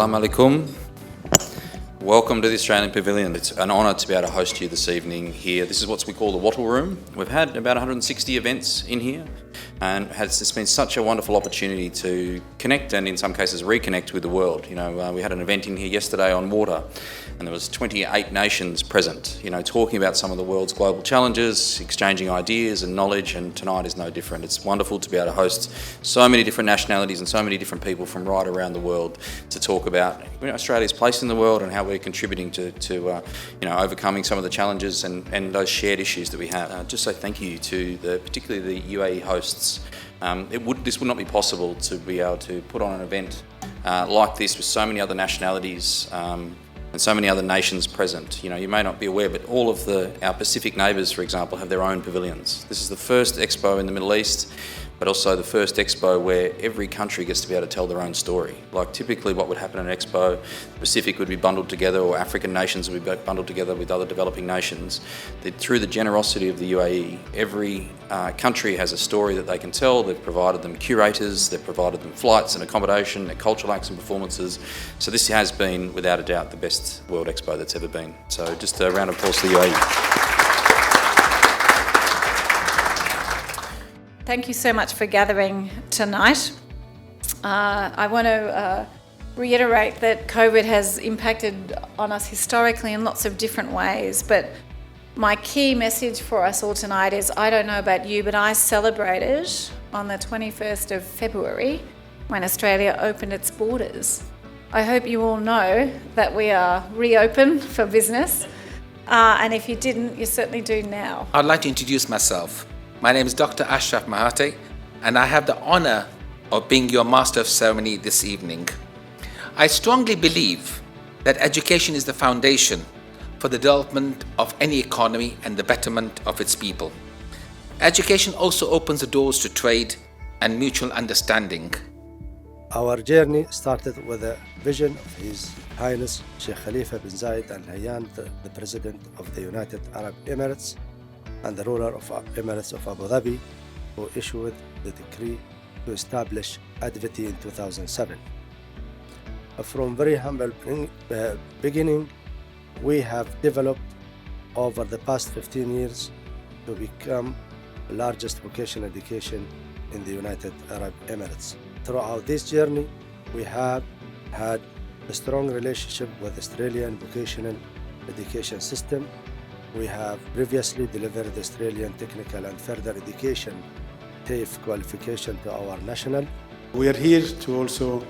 Assalamu alaikum. Welcome to the Australian Pavilion. It's an honour to be able to host you this evening here. This is what we call the Wattle Room. We've had about 160 events in here, and it's been such a wonderful opportunity to connect and in some cases reconnect with the world. We had an event in here yesterday on water, and there was 28 nations present, talking about some of the world's global challenges, exchanging ideas and knowledge, and tonight is no different. It's wonderful to be able to host so many different nationalities and so many different people from right around the world to talk about Australia's place in the world and how we're contributing to overcoming some of the challenges and those shared issues that we have. Just say thank you to particularly the UAE hosts. This would not be possible to be able to put on an event like this with so many other nationalities and so many other nations present. You may not be aware, but all of our Pacific neighbours, for example, have their own pavilions. This is the first expo in the Middle East, but also the first expo where every country gets to be able to tell their own story. Like typically what would happen at an expo, the Pacific would be bundled together, or African nations would be bundled together with other developing nations. Through the generosity of the UAE, every country has a story that they can tell. They've provided them curators, they've provided them flights and accommodation, their cultural acts and performances. So this has been, without a doubt, the best World Expo that's ever been. So just a round of applause to the UAE. Thank you so much for gathering tonight. I want to reiterate that COVID has impacted on us historically in lots of different ways, but my key message for us all tonight is, I don't know about you, but I celebrated on the 21st of February when Australia opened its borders. I hope you all know that we are reopened for business, and if you didn't, you certainly do now. I'd like to introduce myself. My name is Dr. Ashraf Mahate, and I have the honor of being your Master of Ceremony this evening. I strongly believe that education is the foundation for the development of any economy and the betterment of its people. Education also opens the doors to trade and mutual understanding. Our journey started with a vision of His Highness Sheikh Khalifa bin Zayed Al Nahyan, the President of the United Arab Emirates and the ruler of Emirates of Abu Dhabi, who issued the decree to establish ADVITI in 2007. From very humble beginning, we have developed over the past 15 years to become the largest vocational education in the United Arab Emirates. Throughout this journey, we have had a strong relationship with the Australian vocational education system. We have previously delivered the Australian Technical and Further Education TAFE qualification to our national. We are here to also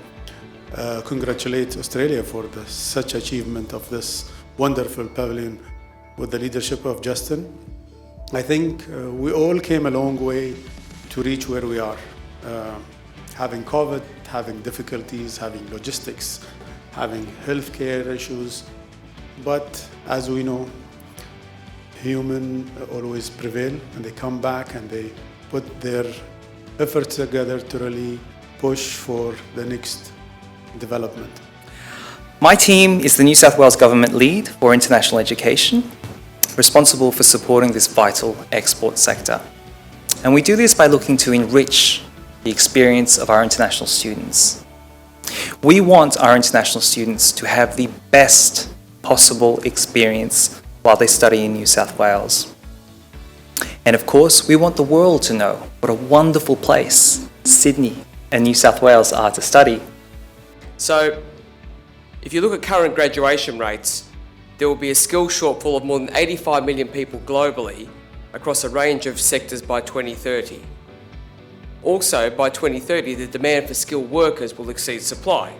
congratulate Australia for such achievement of this wonderful pavilion with the leadership of Justin. I think we all came a long way to reach where we are. Having COVID, having difficulties, having logistics, having healthcare issues. But as we know, human always prevail, and they come back and they put their efforts together to really push for the next development. My team is the New South Wales Government Lead for International Education, responsible for supporting this vital export sector. And we do this by looking to enrich the experience of our international students. We want our international students to have the best possible experience while they study in New South Wales. And of course, we want the world to know what a wonderful place Sydney and New South Wales are to study. So, if you look at current graduation rates, there will be a skill shortfall of more than 85 million people globally across a range of sectors by 2030. Also, by 2030, the demand for skilled workers will exceed supply.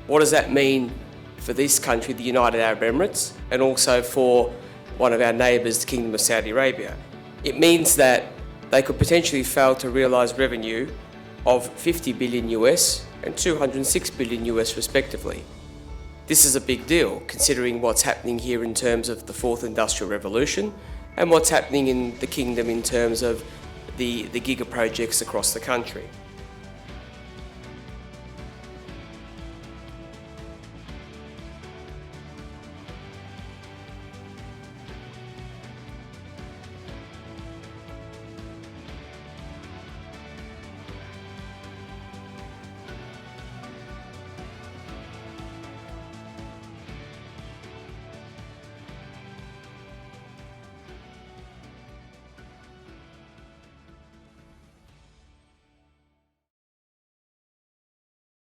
What does that mean for this country, the United Arab Emirates, and also for one of our neighbours, the Kingdom of Saudi Arabia? It means that they could potentially fail to realise revenue of 50 billion US and 206 billion US respectively. This is a big deal, considering what's happening here in terms of the fourth industrial revolution and what's happening in the kingdom in terms of the giga projects across the country.